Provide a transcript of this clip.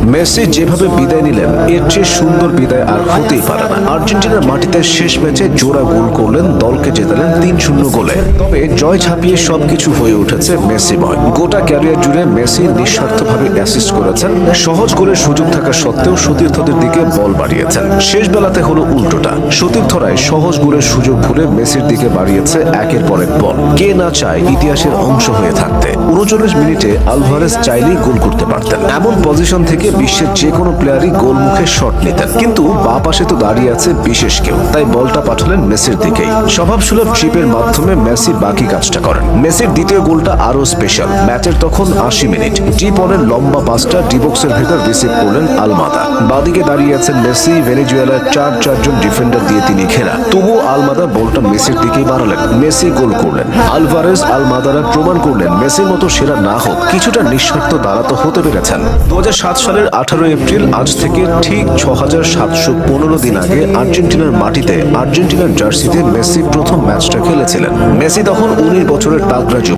Messi যেভাবে বিদায় নিলেন এর চেয়ে সুন্দর বিদায় আর হতেই পারে না। আর্জেন্টিনার মাটিতে শেষ ম্যাচে জোড়া গোল করলেন, দলকে জেতালেন ৩-০ গোলে। তবে জয় ছাপিয়ে সবকিছু হয়ে উঠেছে মেসিময়। গোটা ক্যারিয়ার জুড়ে মেসি নিঃস্বার্থভাবে অ্যাসিস্ট করেছেন, সহজ গোলের সুযোগ থাকা সত্ত্বেও সতীর্থদের দিকে বল বাড়িয়েছেন। শেষ বেলাতে হলো উল্টোটা, সতীর্থরাই সহজ গোলের সুযোগ ভুলে মেসির দিকে বাড়িয়েছে একের পর এক বল। কে না চায় ইতিহাসের অংশ হয়ে থাকতে। ৩৯ মিনিটে আলভারেজ চাইলেই গোল করতে পারতেন। এমন পজিশন থেকে বিশ্বের যে কোনো প্লেয়ারই গোল মুখে শট নিতেন, কিন্তু বা পাশে তো দাঁড়িয়ে আছে বিশেষ কেউ, তাই বলটা পাঠালেন মেসির দিকেই। স্বভাবসুলভ ট্রিপের মাধ্যমে মেসি বাকি কাজটা করেন। মেসির দ্বিতীয় গোলটা আরো স্পেশাল। ম্যাচের তখন ৮০ মিনিট। ডিপ অনের লম্বা পাসটা ডিবক্সের ভেতর রিসিভ করলেন আলমাদা। বাদিকে দাঁড়িয়ে আছেন মেসি, ভেনেজুয়েলার ৪জন ডিফেন্ডার দিয়ে তিনি ঘেরা। তবু আলমাদা বলটা মেসির দিকেই বাড়ালেন। মেসি গোল করলেন। আলভারেজ আলমাদারা প্রমাণ করলেন মেসির মতো সেরা না হোক কিছুটা নিঃস্বার্থ দাঁড়াতে হতে পেরেছেন। ২০০৭ সালের ১৮ এপ্রিল, আজ থেকে ঠিক ৬৭১৫ দিন আগে আর্জেন্টিনার মাটিতে আর্জেন্টিনার জার্সিতে মেসি প্রথম ম্যাচটা খেলেছিলেন। মেসি তখন ১৯ বছরের তাগড়া যুবক।